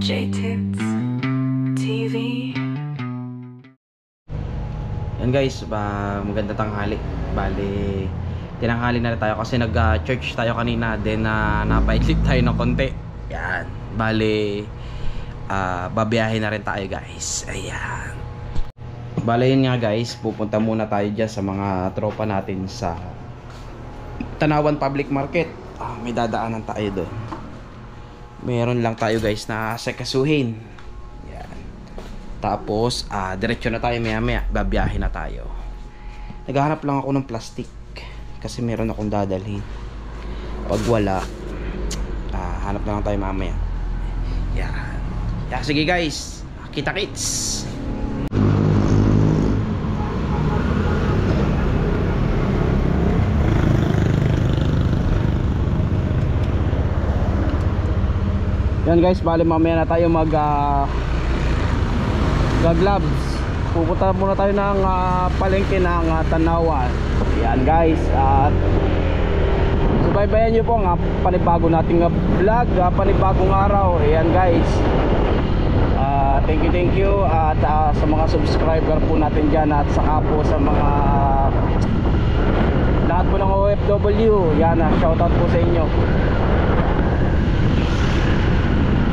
J-Tits TV. Yan guys, maganda tanghali. Bali, tinanghali na tayo kasi nag-church tayo kanina. Then napaidlip tayo ng konti. Yan, bali babiyahin na rin tayo guys. Ayan. Bali yun nga guys, pupunta muna tayo dyan sa mga tropa natin sa Tanawan Public Market. May dadaanan tayo doon. Meron lang tayo guys na sekasuhin. Yan. Tapos diretso na tayo maya maya. Babiyahin na tayo. Naghahanap lang ako ng plastic kasi meron akong dadalhin. Pag wala, hanap na lang tayo mamaya. Yan. Kaya sige guys, kita-kits. Yan guys, bali mamaya na tayo gloves. Pupunta muna tayo ng palengke ng Tanawan. Yan guys, at subaybayan nyo po ang panibago nating vlog, panibagong araw. Yan guys, thank you at sa mga subscriber po natin dyan, at saka po sa mga lahat po ng OFW. Yan, shoutout po sa inyo.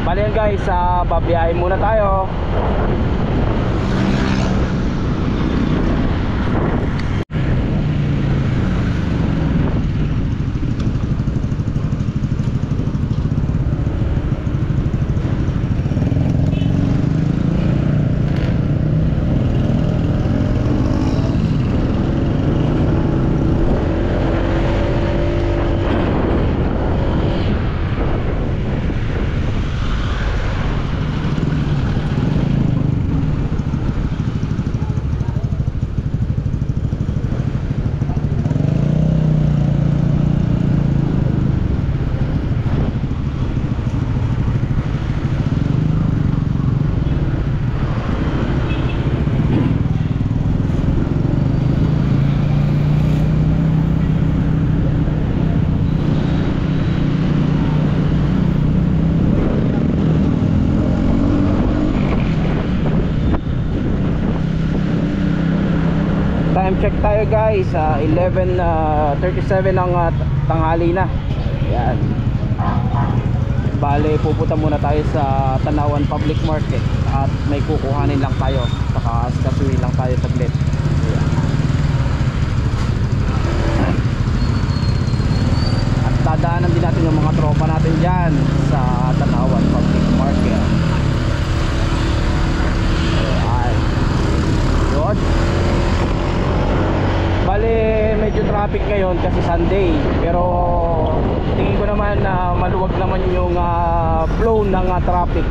Bali yan guys, babiyahin muna tayo. Time check tayo guys, 11:37 ng tanghali na. Yan. Bale, pupunta muna tayo sa Tanawan Public Market at may kukuhanin lang tayo, saka kasuhin lang tayo saglit. Yan. At dadaanan din natin yung mga tropa natin dyan sa Tanawan Public Market. Ayan. Good. Bale, medyo traffic ngayon kasi Sunday, pero tingin ko naman na maluwag naman yung flow ng traffic.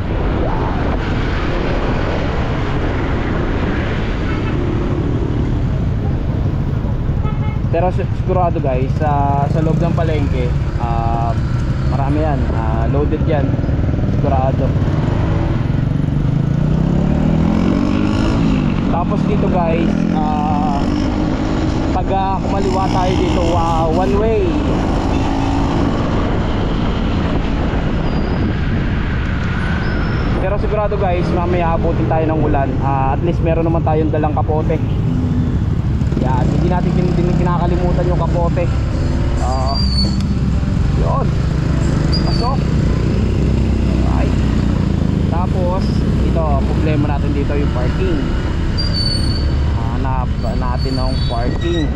Pero sigurado guys, sa loob ng palengke, marami yan, loaded yan, sigurado. Tapos dito guys, pag kumaliwa tayo dito, one way. Pero sigurado guys, mamaya abutin tayo ng ulan. At least meron naman tayong dalang kapote. Yan, hindi natin kinakalimutan yung kapote. Yun, pasok. Right. Tapos ito, problema natin dito yung parking. Hanap natin ng parking.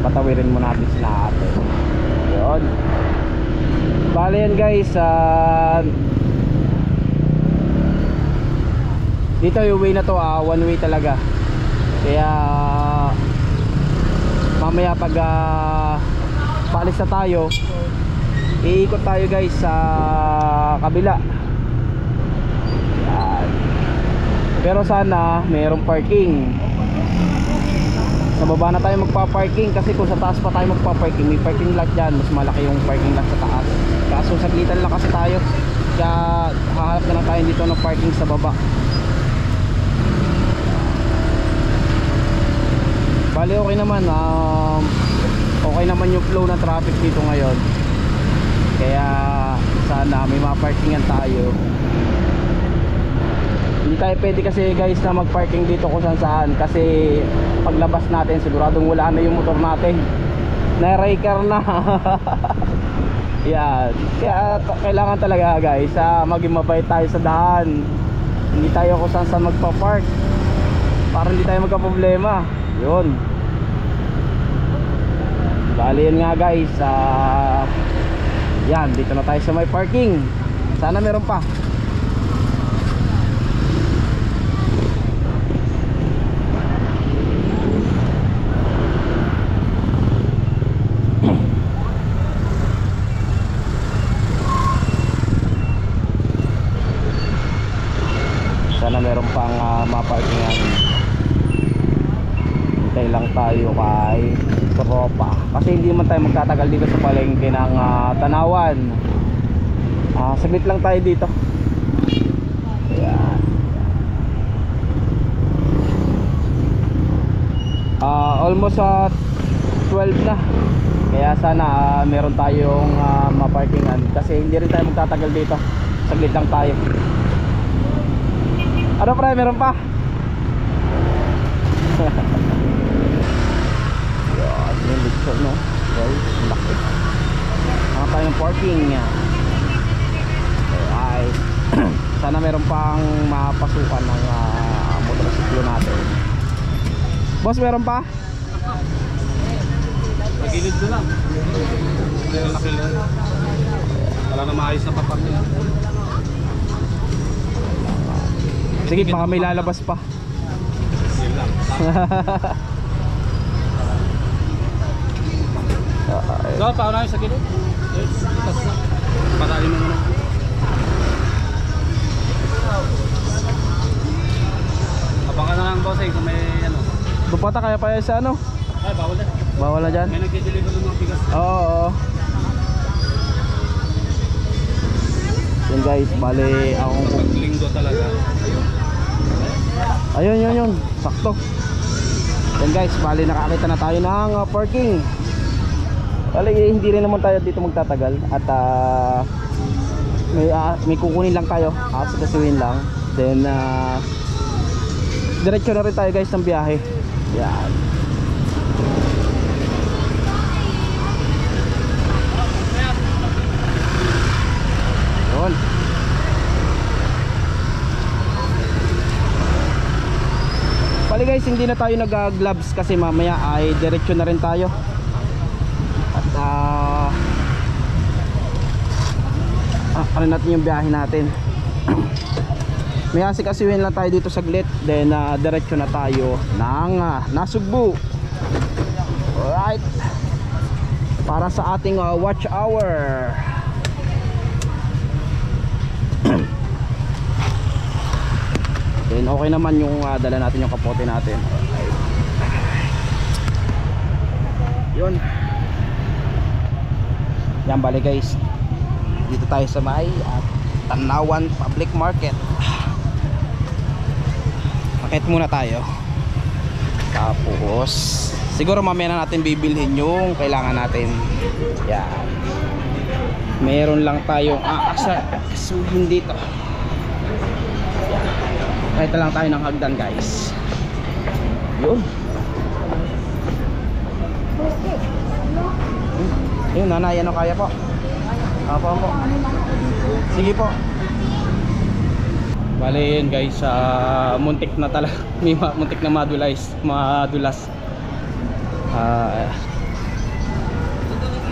Patawirin mo natin sila ate. Yun. Bale yan guys, dito yung way na to, one way talaga. Kaya mamaya pag paalis na tayo, iikot tayo guys sa kabila. Pero sana mayroong parking. Sa baba na tayo magpa-parking, kasi kung sa taas pa tayo magpa-parking, may parking lot dyan, mas malaki yung parking lot sa taas. Kaso saglitan lang kasi tayo, kaya hahanap na lang tayo dito ng parking sa baba. Bali okay naman, okay naman yung flow ng traffic dito ngayon. Kaya sana may maparkingan tayo. Hindi tayo pwede kasi guys na magparking dito kung saan kasi paglabas natin siguradong wala na yung motor natin, na-raker na. Yan. Kaya kailangan talaga guys maging mabait tayo sa daan. Hindi tayo kung saan magpa-park para hindi tayo magka-problema. Yun. Bali yun nga guys. Yan, dito na tayo sa may parking. Sana meron pa. Sana meron pang maparkingan. Hintay lang tayo kay tropa kasi hindi man tayo magtatagal dito sa palengke ng Tanawan. Saglit lang tayo dito. Ayan. Almost 12 na. Kaya sana meron tayong maparkingan kasi hindi rin tayo magtatagal dito. Saglit lang tayo. Ano pre, meron pa? Yan, yung lechon no. Guys, laki. Tayo ng parking. Ay, sana meron pang mapasukan ng motorsiklo natin. Boss, meron pa? Pagilid doon lang. Wala na maayos na paparking. Sige, baka may lalabas pa. Yun lang. So, paano sa gilid? Patali mo muna. Abangan na lang boss kung may ano. Bupata kaya pa yan sa ano? Ay, bawal na. Bawal na dyan? May nag-deliver ng mga bigas. Oo. Yan guys, bali akong Paglinggo talaga. Ayun. Sakto. Yan guys, bali nakakita na tayo ng parking. Bali hindi rin naman tayo dito magtatagal. At may kukunin lang tayo. Asikasuhin lang. Then diretso na rin tayo guys ng biyahe. Yan. Yun. Bali guys, hindi na tayo nag-gloves kasi mamaya ay diretso na rin tayo. At ano natin yung biyahe natin. May asikasuhin lang tayo dito saglit. Then diretso na tayo ng Nasugbu. Alright. Para sa ating watch hour. Then okay naman yung dala natin yung kapote natin. Yun. Yan bali guys. Dito tayo sa may Tanawan Public Market. Akit muna tayo. Tapos siguro mamaya na natin bibilhin yung kailangan natin. Yan. Meron lang tayong kasuhin dito. Kahit lang tayo ng hagdan guys. Yun. Yun nanay, ano kaya po? Apa po? Sige po. Bale yun guys, muntik na talaga. May muntik na madulas.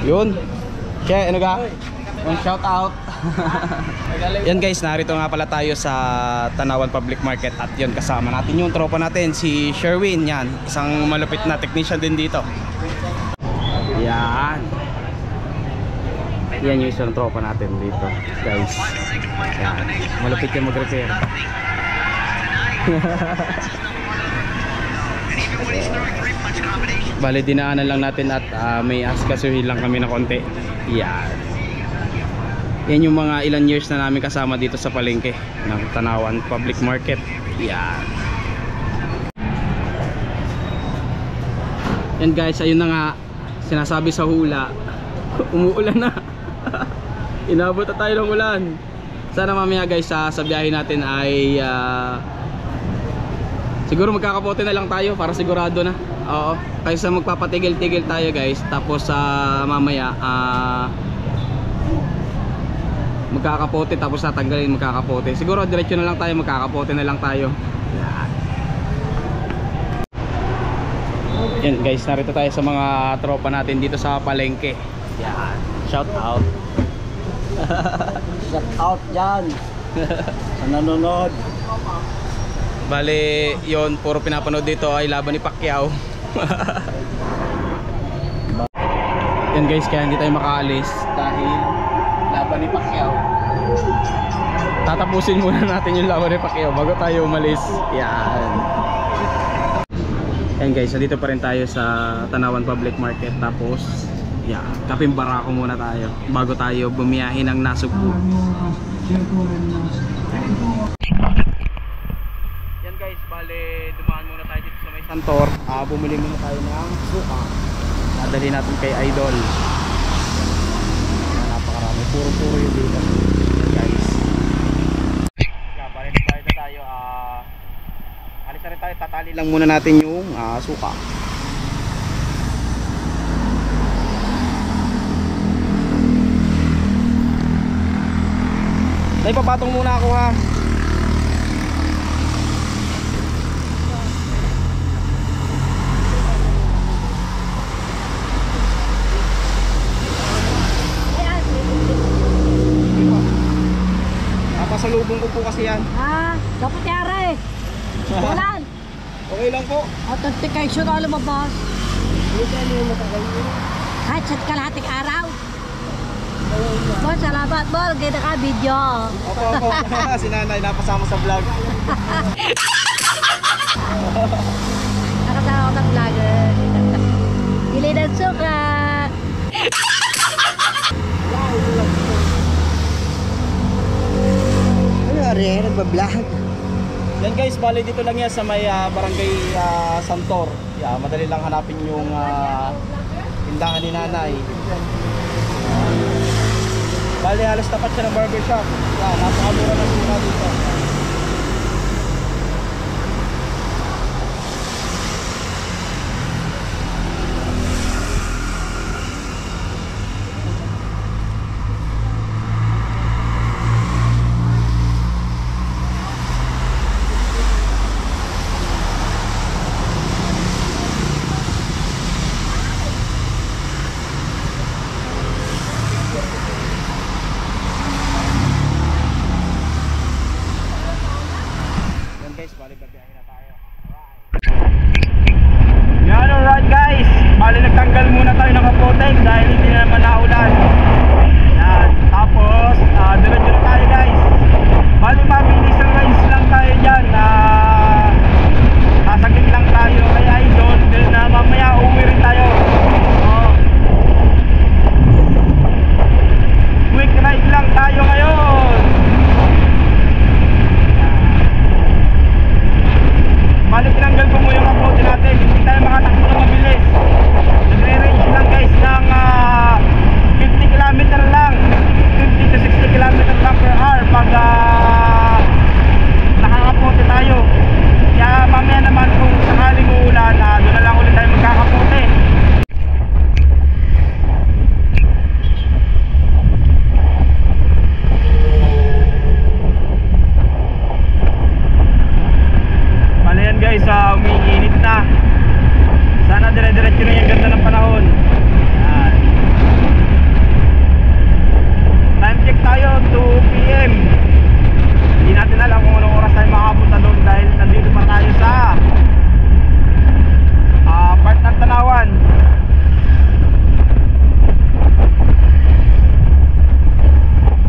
Yun. Che, ano ka? Shout out. Yan guys, narito nga pala tayo sa Tanawan Public Market. At yun, kasama natin yung tropa natin, si Sherwin. Yan, isang malupit na technician din dito. Yan. Yan yung isang tropa natin dito guys. Yan, malupit yung mag-repair. Bale, dinaanan lang natin at may askasuhin lang kami na konti. Yan. Yan yung mga ilan years na namin kasama dito sa palengke ng Tanawan Public Market. Yan. Yan guys, ayun na nga. sinasabi sa hula, umuulan na. Inabot na tayo ng ulan. Sana mamaya guys sa biyahe natin ay siguro magkakapote na lang tayo para sigurado na. Oo, kaysa magpapatigil-tigil tayo guys. Tapos mamaya magkakapote tapos tatanggalin magkakapote. Siguro diretso na lang tayo, magkakapote na lang tayo. Yan guys, narito tayo sa mga tropa natin dito sa palengke. Yan, shout out. Shout out dyan sa nanonood. Bale, yon puro pinapanood dito ay laban ni Pacquiao. Yan guys, kaya hindi tayo makaalis dahil laban ni Pacquiao. Tatapusin muna natin yung laban ni Pacquiao bago tayo umalis. Yan. Yan guys, dito pa rin tayo sa Tanawan Public Market. Tapos yeah, kaping barako muna tayo bago tayo bumiyahin ng Nasugbu. Yan guys, bale dumaan muna tayo dito sa may Santor. Bumili muna tayo ng suka. Dadali natin kay Idol. Napakarami, puro yung dito. Yan guys. Balik na tayo. Alis na rin tayo, tatali lang muna natin yung suka. Tay, papatong muna ako ha. Pasalubong ko po kasi yan. Dapat yara eh. Ulan. Okay lang po. Authentication na lumabas. Kahit sa kalahating araw. Boss, salamat mo. Ganda ka video. Opo. Si nanay napasama sa vlog. Nakasama ko ng vlogger. Bili ng suka. Ano ari? Nagbablog? Yan guys, bali dito lang yan sa may barangay Santor. Yeah, madali lang hanapin yung tindahan ni nanay. Bali halos tapat siya ng barbershop. Yeah, napakamura ng suka dito. Bali nagtanggal muna tayo ng kapote dahil hindi na naman naulan. Yan. Tapos diretso na tayo guys. Bali mabilis ang rides lang tayo dyan. Sasaglit lang tayo kay Idol. Then mamaya uwi rin tayo. Quick ride lang tayo ngayon. Bali tinanggal ko mo yung kapote natin. Hindi tayo makatakbo na mabilis. Nagre-range lang guys ng 50 km lang, 50 to 60 km lang per hour pag nakakapote tayo. Kaya mamaya naman kung sakaling uulan, doon na lang ulit tayo magkakapote. Bale yan guys, umiinit na. Sana dire-diretso na yung ganda ng panahon. Yan. Time check tayo, 2 PM. Hindi natin alam kung anong oras tayo makapunta doon dahil nandito pa tayo sa part ng Tanawan.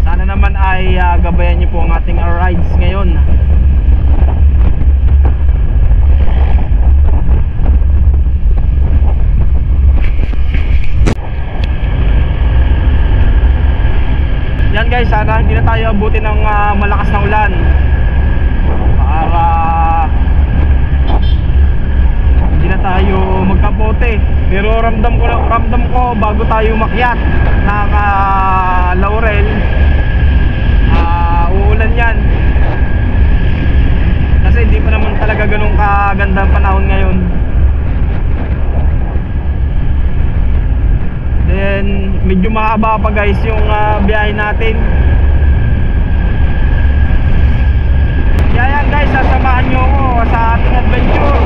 Sana naman ay gabayan niyo po ang ating rides ngayon. Yan guys, sana hindi na tayo abutin ng malakas na ulan para hindi na tayo magkapote. Pero ramdam ko bago tayo makyat ng Laurel, uulan yan. Kasi hindi pa naman talaga ganun kaganda ang panahon ngayon. Then medyo mahaba pa guys yung biyahe natin. Kaya yan guys, sasamahan nyo ako sa ating adventure.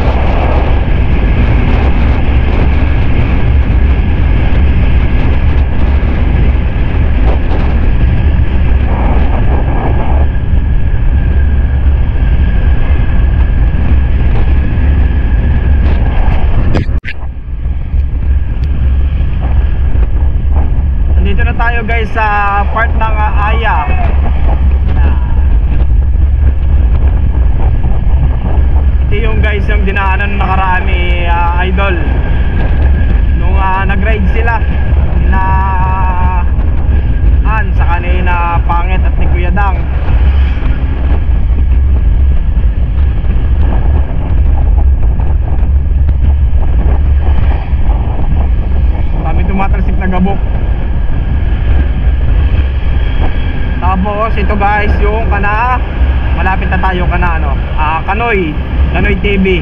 Nandito na tayo guys sa part ng Aya. Yung guys yung dinaanan nakaraan ni Idol nung nag-ride sila na sa kanina Pangit at ni Kuya Dang. Kami tumatalsik na gabok. Tapos ito guys yung malapit na tayo Kanoy TV.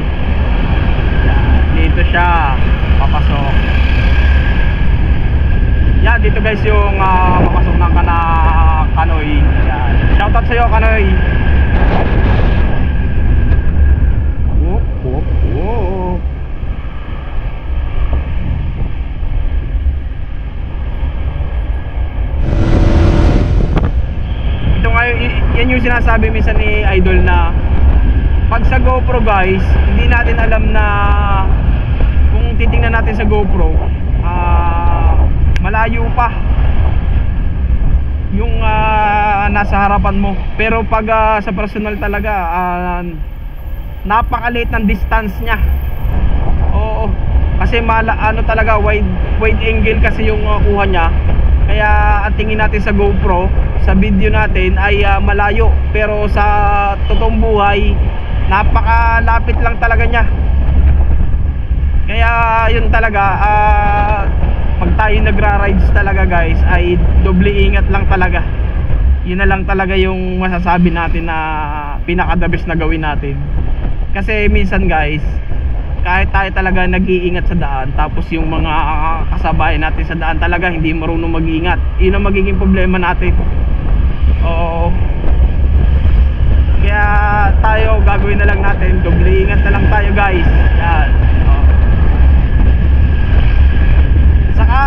Dito siya papasok. Yan, dito guys yung papasok ng Kanoy. Yan. Shoutout sa'yo Kanoy. Ito nga yan yung sinasabi minsan ni Idol na pag sa GoPro guys, hindi natin alam na kung titingnan natin sa GoPro, malayo pa yung nasa harapan mo. Pero pag sa personal talaga, napakaliit ng distance niya. Oo, kasi talaga wide angle kasi yung kuha niya. Kaya ang tingin natin sa GoPro, sa video natin ay malayo, pero sa totoong buhay napakalapit lang talaga niya. Kaya yun talaga, pag tayo nagra-rides talaga guys, ay doble ingat lang talaga. Yun na lang talaga yung masasabi natin na pinaka-the best na gawin natin. Kasi minsan guys, kahit tayo talaga nag-iingat sa daan, tapos yung mga kasabay natin sa daan talaga hindi marunong mag-iingat, yun ang magiging problema natin. Oo. Kaya tayo gagawin na lang natin, doble ingat na lang tayo guys. Yan. Saka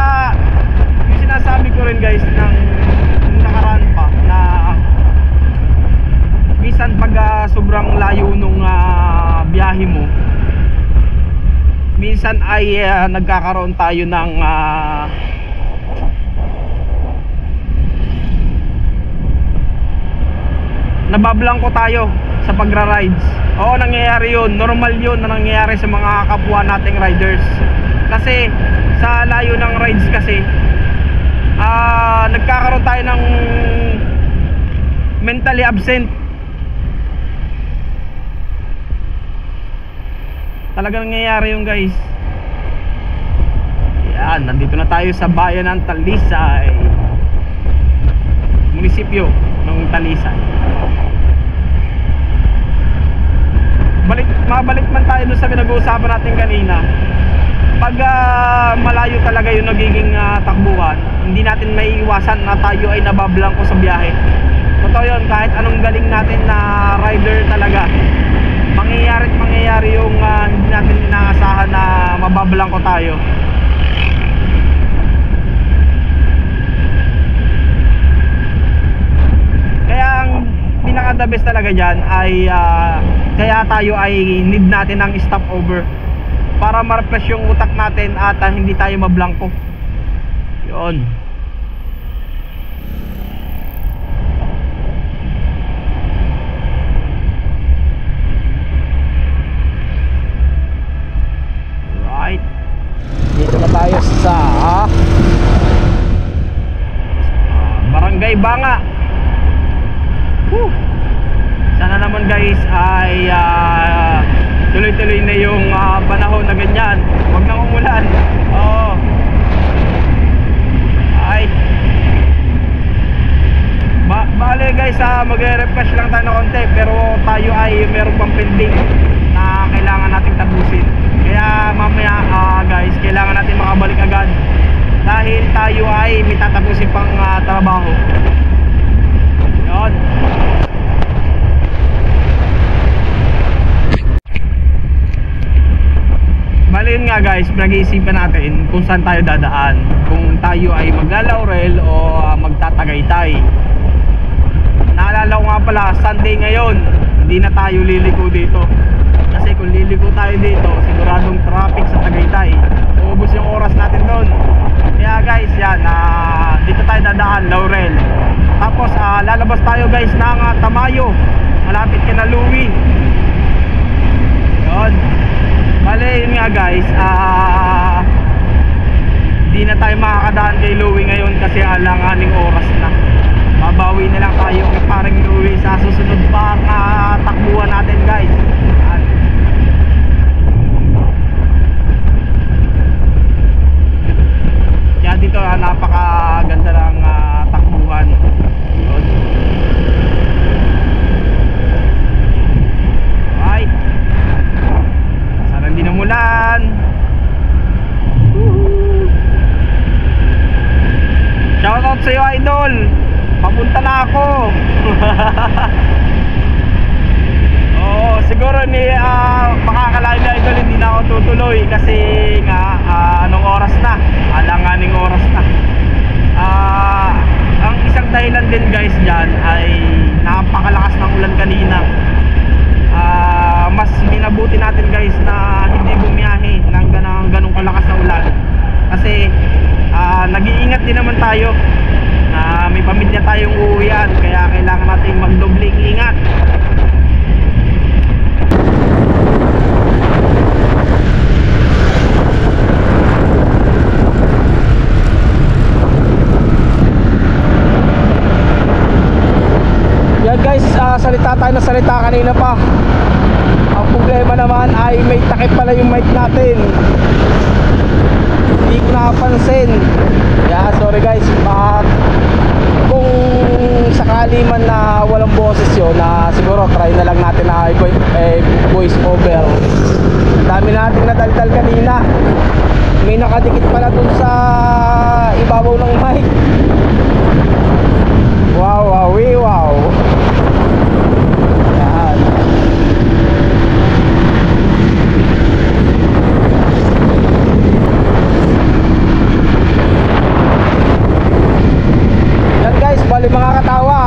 yung sinasabi ko rin guys nung nakaraan pa na minsan pag sobrang layo nung biyahe mo, minsan ay nagkakaroon tayo ng nabablangko tayo sa pagra-rides. Oo, nangyayari yun. Normal yun na nangyayari sa mga kapwa nating riders. Kasi sa layo ng rides kasi nagkakaroon tayo ng mentally absent. Talagang nangyayari yun guys. Yan, nandito na tayo sa bayan ng Talisay, munisipyo ng Talisay. Mabalik man tayo doon sa pinag-uusapan natin kanina. Pag malayo talaga yung nagiging takbuhan, hindi natin maiiwasan na tayo ay nabablangko sa biyahe. Totoo yun, kahit anong galing natin na rider talaga, mangyayari yung hindi natin inaasahan na mabablangko tayo. Kaya ang pinaka-the best talaga dyan ay kaya tayo ay need natin ng stopover para ma-refresh yung utak natin at hindi tayo mablangko. Yun. Right. Dito na tayo sa Barangay Banga. Woo! Sana naman guys ay tuloy-tuloy na yung panahon na ganyan. Huwag nang umulan. Oo. Ay. Bale guys, magre-refresh lang tayo ng konti, pero tayo ay meron pang pending na kailangan nating tapusin. Kaya mamaya guys, kailangan natin makabalik agad dahil tayo ay may tatapusin pang trabaho. Yun. Bale yun nga guys, pinag-iisipan natin kung saan tayo dadaan, kung tayo ay magla-Laurel o magtatagaytay. Naalala ko nga pala, Sunday ngayon, hindi na tayo liliko dito. Kasi kung liliko tayo dito, siguradong traffic sa Tagaytay. Uubos yung oras natin doon. Kaya guys, yan, dito tayo dadaan, Laurel. Tapos lalabas tayo guys ng Tamayo. Malapit ka na Louie. Yun. Bale, yun nga guys, di na tayo makakadaan kay Louie ngayon kasi alanganing oras na. Babawi na lang tayo kay paring Louie sa susunod pang takbuhan natin guys. Kaya dito napakaganda ng takbuhan. Yun. Right. Sana hindi namulan. Shoutout sa iyo idol. Papunta na ako. Oo, siguro makakalain na idol, hindi na ako tutuloy kasi nga anong oras na? Alanganing oras na. Ang isang dahilan din guys dyan ay napakalakas ng ulan kanina. Mas minabuti natin guys na hindi bumiyahe ng ganong kalakas na ulan kasi nag-iingat din naman tayo. May pamilya tayong uuwian, kaya kailangan natin magdobling ingat. Yan guys, salita tayo na salita kanina pa. Ang problema naman ay may takip pala yung mic natin. Hindi ko nakapansin. Yeah, sorry guys. Kung sakali man na walang boses yun, siguro try na lang natin na voice over. Dami natin nadaldal kanina. May nakadikit pala dun sa ibabaw ng mic. Wow, wow, wow. Yan. Guys, bali mga katawa,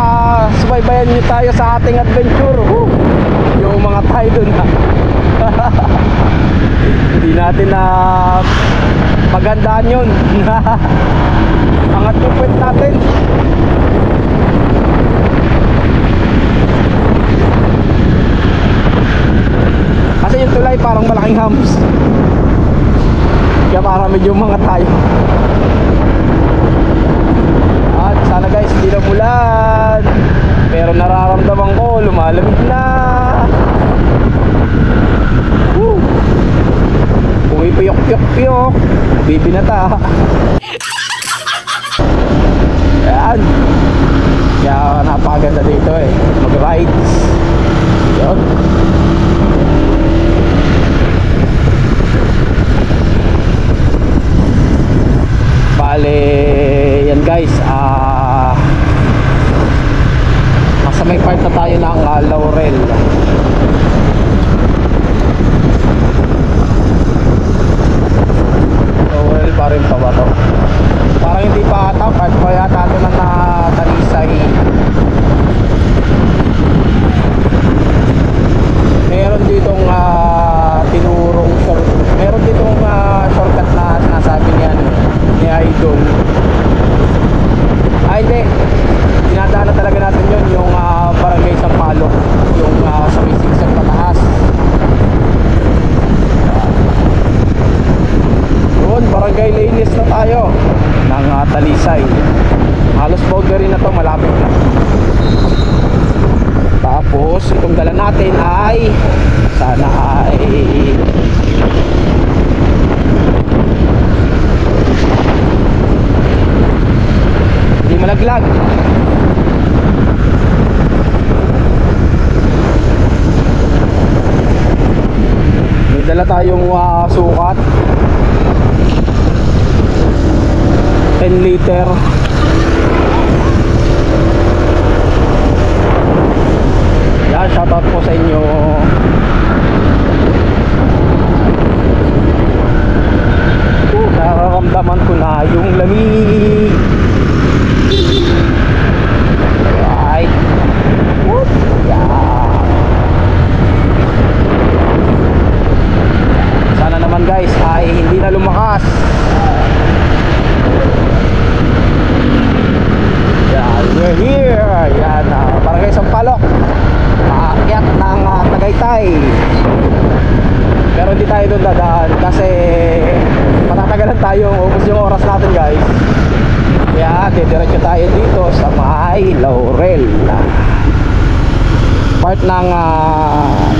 subaybayan nyo tayo sa ating adventure. Yung mga tayo dun hindi natin na pagandaan yun. Angat yung puwet natin. Kasi yung tulay parang malaking humps, kaya parang medyo mga tayo. At sana guys hindi na mulan, pero nararamdaman ko lumalamig na. Puyok-piyok-piyok, bibinata. Yan. Kaya napakaganda dito mag-rides. Yun. Bale, yan guys, nasa may part na tayo ng Laurel. Laurel pa rin pa ba to? Parang hindi pa ata, part pa yata ito na Talisay. Meron ditong tinurong meron ditong shortcut na sinasabi niyan ni Idol. Ay hindi, dinadaanan talaga natin yun, yung barangay Sampaloc, yung sa may sigsag pataas. Yun, barangay Lainis na tayo ng Talisay. Halos boundary na to, malapit na. Tapos itong dala natin ay sana ay nalaglag. May dala tayong sukat, 10 liter. Yan, shoutout po sa inyo. Nararamdaman ko na yung lamig. Right. Whoop. Yeah. Sana naman guys ay hindi na lumakas. Yan, we're here. Yan, barangay Sampaloc, aakyat ng Tagaytay. Pero hindi tayo doon dadaan kasi matatagalan tayo, ubos yung oras natin guys. Kaya didiretso tayo dito sa may Laurel. Part ng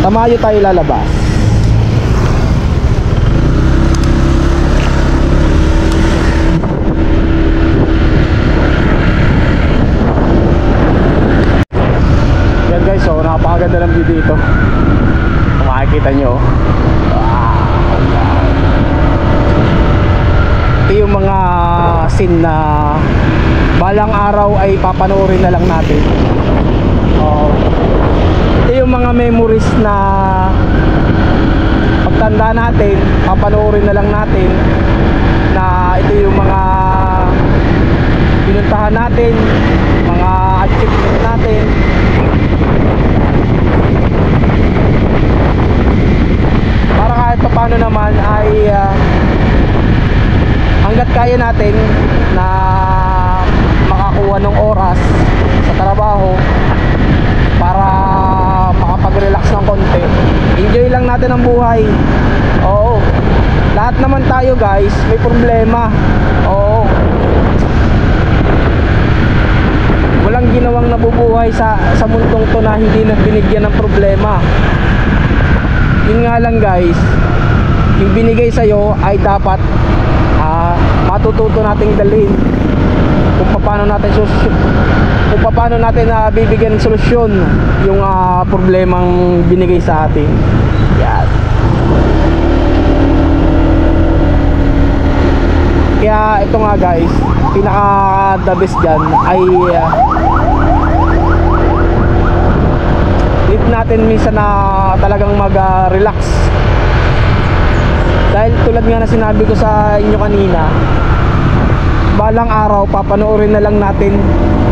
Tamayo tayo lalabas. Yan guys, so napakaganda ng view dito. Kung makikita nyo, ito yung mga scene na balang araw ay papanoorin na lang natin. Ito yung mga memories na pagtanda natin, papanoorin na lang natin, na ito yung mga pinuntahan natin, mga achievement natin. Para kahit paano naman ay hanggat kaya natin na makakuha ng oras sa trabaho para makapag-relax ng konti, enjoy lang natin ang buhay. Oo, lahat naman tayo guys may problema. Oo, walang ginawang nabubuhay sa mundong to na hindi na binigyan ng problema. Yun nga lang guys, yung binigay sa'yo ay dapat matututo nating dalhin kung paano natin bibigyan ng solusyon yung problemang binigay sa atin. Yan. Kaya ito nga guys, pinaka the best dyan ay need natin minsan na talagang mag-relax. Dahil tulad nga na sinabi ko sa inyo kanina, balang araw papanoorin na lang natin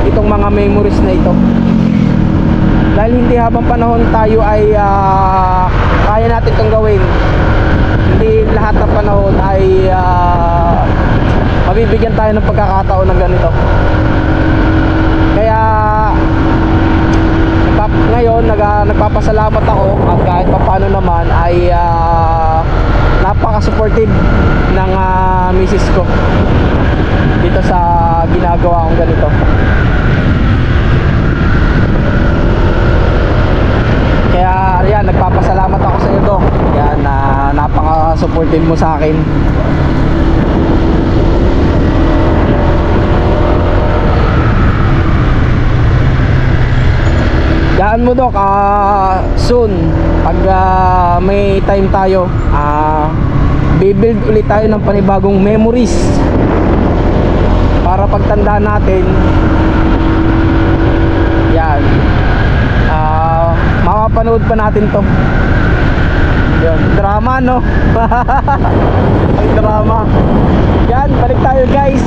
itong mga memories na ito. Dahil hindi habang panahon tayo ay kaya natin itong gawin. Hindi lahat ng panahon ay mabibigyan tayo ng pagkakataon ng ganito. Kaya ngayon nagpapasalamat ako at kahit paano naman ay napaka-supportive ng misis ko dito sa ginagawa kong ganito. Kaya yan, nagpapasalamat ako sa iyo, Dok. Yan, napaka-supportive mo sa akin. Daan mo, Dok, soon pag may time tayo, bibuild ulit tayo ng panibagong memories para pagtanda natin. Yan, mapapanood pa natin to. Yun, drama, no? Ang drama. Yan, balik tayo guys.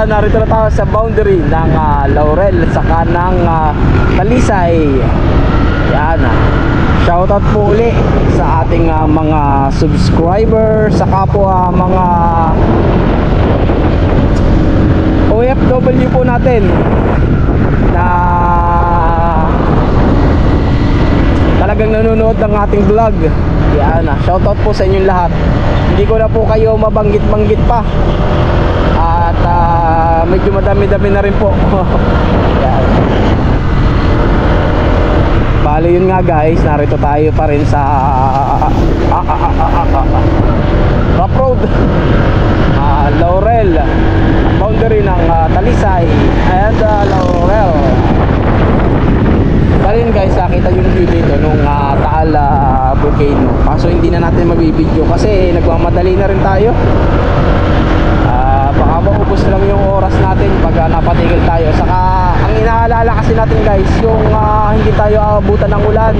Narito na tayo sa boundary ng Laurel saka ng Talisay. Yan, shoutout po uli sa ating mga subscriber, saka po mga OFW po natin na talagang nanonood ng ating vlog. Yan, shoutout po sa inyong lahat. Hindi ko na po kayo mabanggit-banggit pa. At medyo madami-dami na rin po. Yan. Bali yun nga guys, narito tayo pa rin sa rough road, Laurel, boundary ng Talisay and Kaso hindi na natin mabibideo kasi nagmamadali na rin tayo. Baka maubos lang yung oras natin pag napatigil tayo. Saka ang inaalala kasi natin guys, yung hindi tayo abutan ng ulan.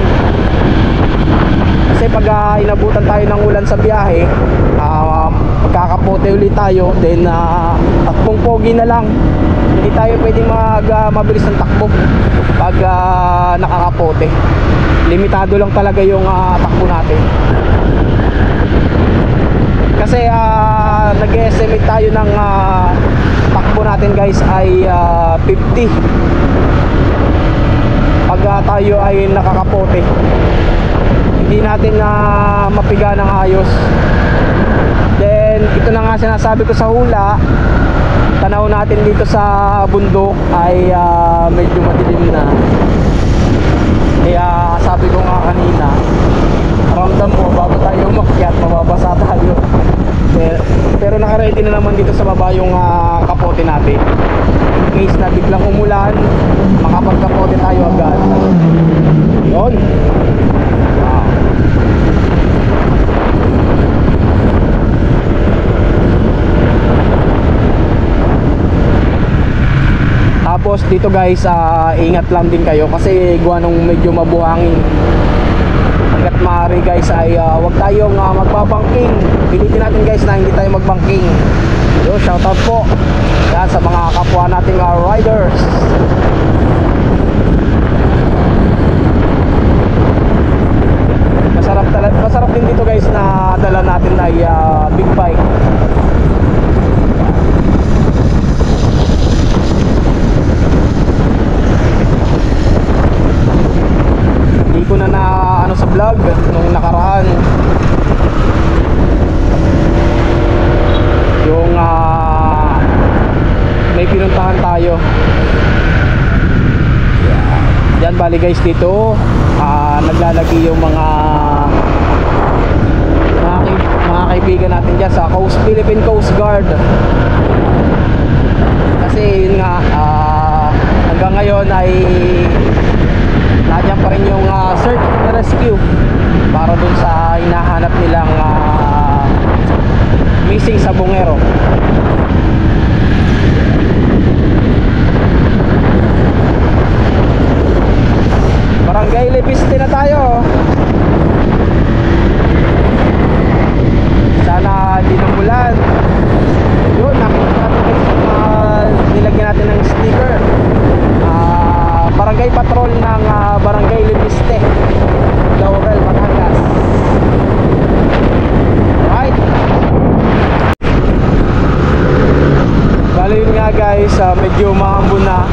Kasi pag inabutan tayo ng ulan sa biyahe, magkakapote ulit tayo. Then takbong pogi na lang. Hindi tayo pwedeng mabilis ng takbo pag nakakapote. Limitado lang talaga yung takbo natin. Kasi nag-estimate tayo ng takbo natin guys ay 50 pag tayo ay nakakapote. Hindi natin mapiga ng ayos. Then ito na nga sinasabi ko sa hula, tanaw natin dito sa bundok ay medyo madilim na. Kaya sabi ko nga kanina, ramdam mo bago tayo umakyat mababasa tayo. Pero naka-ready na naman dito sa baba yung kapote natin. In case na biglang umulan, makapagkapote tayo agad. Yun. Wow. Tapos dito guys, ingat lang din kayo kasi gawa nung medyo mabuhangin. Hanggat maaari guys ay wag tayong magbabangking. Pilitin natin guys na hindi tayo magbangking. Yo, shout out po yan sa mga kapwa nating riders. Masarap din dito guys na dala natin ay big bike. Hindi ko na ano sa vlog nung nakaraan yung may pinuntahan tayo. Yan bali guys, dito naglalagi yung mga kaibigan natin dyan sa Philippine Coast Guard. Kasi yun nga, hanggang ngayon ay nandiyan pa rin yung search and rescue para dun sa hinahanap nilang missing sa Bungero. Barangay Libiste na tayo. Sana hindi na mulan. Yun, nakita natin nilagyan natin ng sticker. Barangay Patrol ng Barangay Libiste, Laurel, Batangas. Right. Bali yun nga guys, medyo maambon na.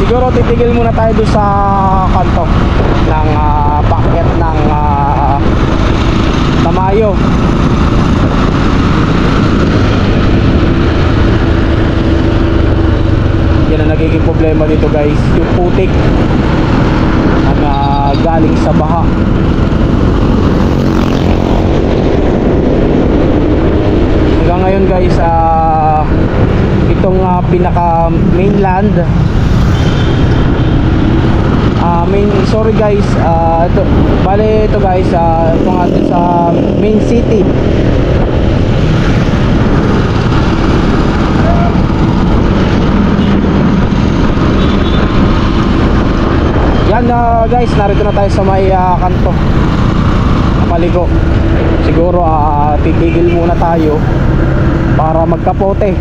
Siguro titigil muna tayo doon sa kanto ng packet ng Tamayo. Yan ang nagiging problema dito guys, yung putik na galing sa baha. Hanggang ngayon guys, itong pinaka mainland sorry guys, ito guys, ito nga sa main city. Yan guys, narito na tayo sa may kanto Kapaligo. Siguro titigil muna tayo para magkapote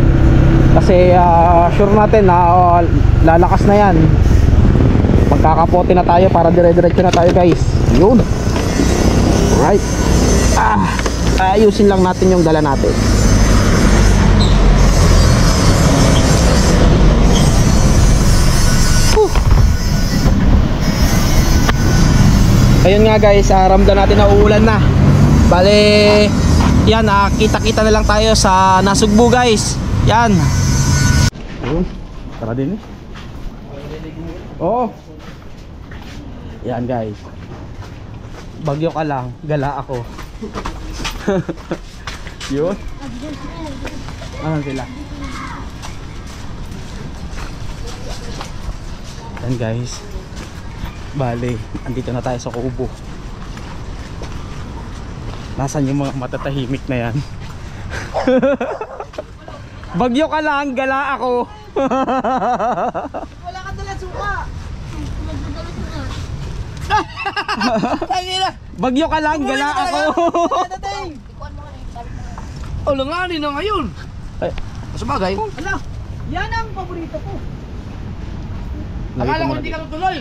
kasi sure natin na lalakas na yan. Magkakapote na tayo para dire-diretso na tayo guys. Yun. Alright. Ayusin lang natin yung dala natin. Ayun nga guys, ramdam natin na uulan na. Bale, yan, kita-kita na lang tayo sa Nasugbu guys. Yan. Ayun, tara din eh. Oo. Yan guys. Bagyo ka lang, gala ako. Yun. Ayan sila. Yan guys. Bale, andito na tayo sa Kubo. Nasaan yung mga matatahimik na yan? Bagyo ka lang, gala ako. Wala ka dala suka. Bagyo ka lang, gala ako. O, langanin na ngayon. Ay, Sabagay. Ala, yan ang paborito ko. lagi Akala ko muna hindi dito. ka tutuloy.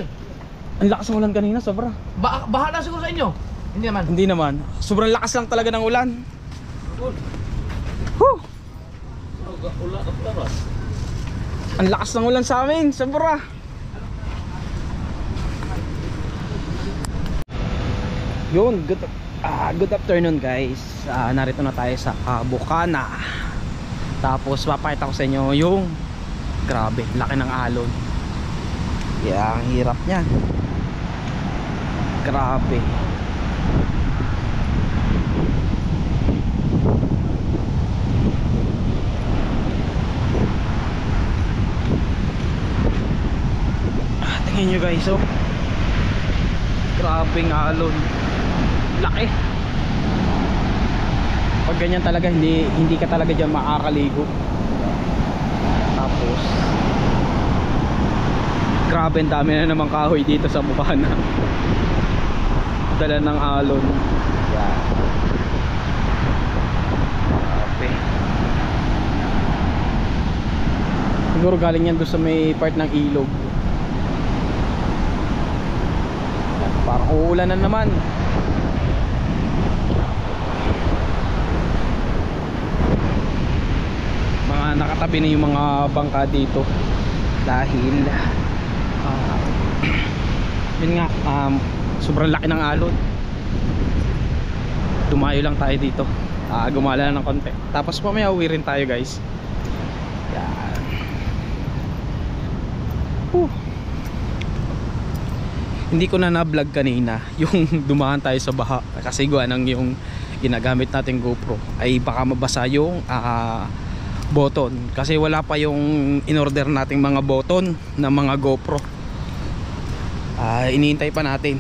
Ang lakas ng ulan kanina, sobra. Bahala siguro sa inyo. Hindi naman. Hindi naman. Sobrang lakas lang talaga ng ulan. Whew! Ang lakas ng ulan sa amin, sobra. Yun, good afternoon guys. Narito na tayo sa Bukana. Tapos papakita ko sa inyo yung grabe, laki ng alon. Yeah, ang hirap niyan. Grabe. Tingnan nyo guys, oh. Grabeng alon. Laki. Pag ganyan talaga, hindi ka talaga dyan makakaligo. Tapos grabe, ang dami na namang kahoy dito sa Bukana. Dala ng alon. Yan. Grabe. Siguro galing yan doon sa may part ng ilog. Parang uulan na naman. Mga nakatabi na yung mga bangka dito. Dahil yun nga, sobrang laki ng alon. Dumayo lang tayo dito. Gumala na ng konti. Tapos mamaya uwi rin tayo guys. Yan. Hindi ko na vlog kanina yung dumaan tayo sa baha. Kasi gawa ng yung ginagamit nating GoPro ay baka mabasa yung button. Kasi wala pa yung in-order nating mga button na mga GoPro. Iniintay pa natin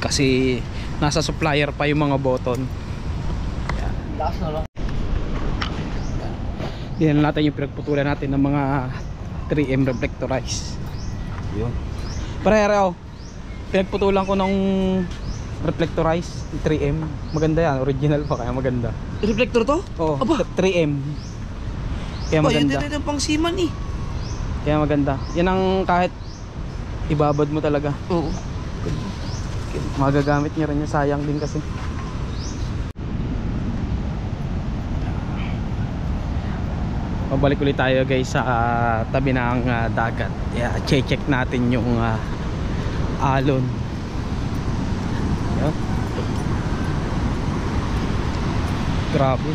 kasi nasa supplier pa yung mga button. Yan natin yung pinagputulan natin ng mga 3M reflectorize. Yun. Parehero, pinagputulan ko ng reflectorize 3M. Maganda yan, original pa kaya maganda. Reflector to? Oo, Aba. 3M. Kaya maganda. Yun din pang siman eh. Kaya maganda. Yan ang kahit ibabad mo talaga. Oo. Magagamit niya rin yung sayang din kasi. Pabalik ulit tayo guys sa tabi ng dagat. Yeah, check natin yung alon. Yan. Grabe.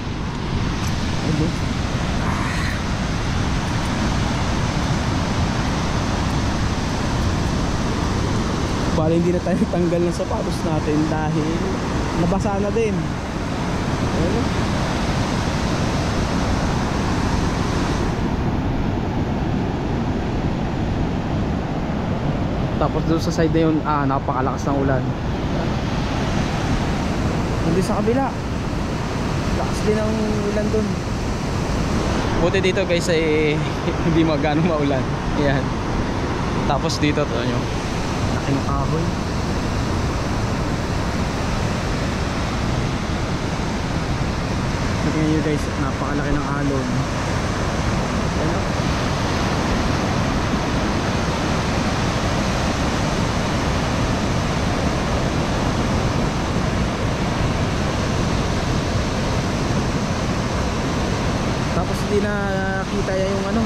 Ayun. Bali hindi na tayo tanggal ng sapatos natin dahil nabasa na din. Ayun. Tapos doon sa side na yun, napakalakas ng ulan. Hindi sa kabila, lakas din ang ulan doon. Buti dito guys ay hindi magano maulan. Ayan. Tapos dito to nyo, laki ng kahoy. Tingnan nyo guys, napakalaki ng alon. Ayan. Tapos hindi na nakita yung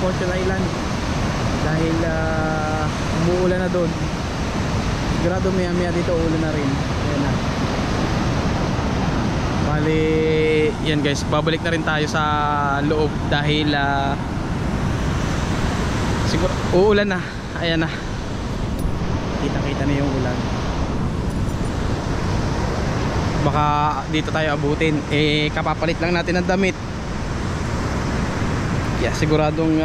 Fortune Island dahil umuulan na doon. Sigurado maya dito uulan na rin. Ayan na. Bali yan guys, babalik na rin tayo sa loob dahil siguro uulan na. Ayan na, kita na yung ulan. Baka dito tayo abutin. Kapapalit lang natin ng damit. Yeah, siguradong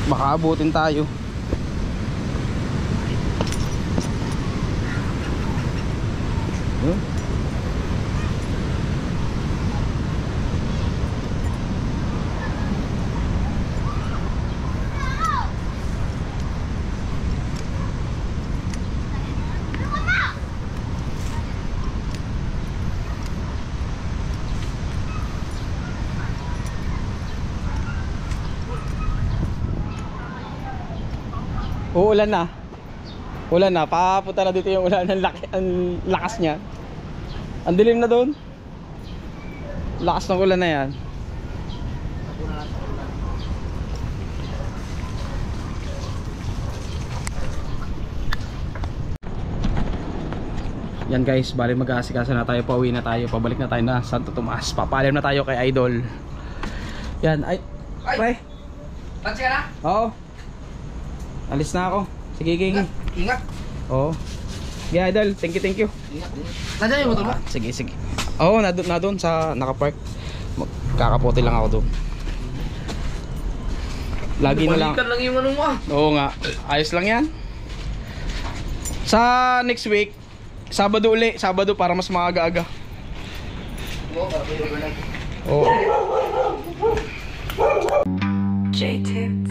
baka abutin tayo. Huh? Uulan na. Ulan na. Papunta na dito yung ulan. Ang lakas niya. Ang dilim na doon. Lakas ng ulan na yan. Yan guys, bali mag-aasikasa na tayo. Pauwi na tayo. Pabalik na tayo na Santo Tomas. Papalim na tayo kay Idol. Yan. Ay. Pre. Tansi ka na? Oo. Alis na ako. Sige, King. Ingat. Oo. Yeah, Idol. Thank you. Ingat. Nandiyan yung motor mo? Sige. Oo, na doon sa nakapark. Kakapote lang ako doon. Lagi na lang. Balikan lang yung ano mo ah. Oo nga. Ayos lang yan. Sa next week, Sabado uli. Sabado para mas maaga-aga. Oo, para may overnight. Oo. J-Tips.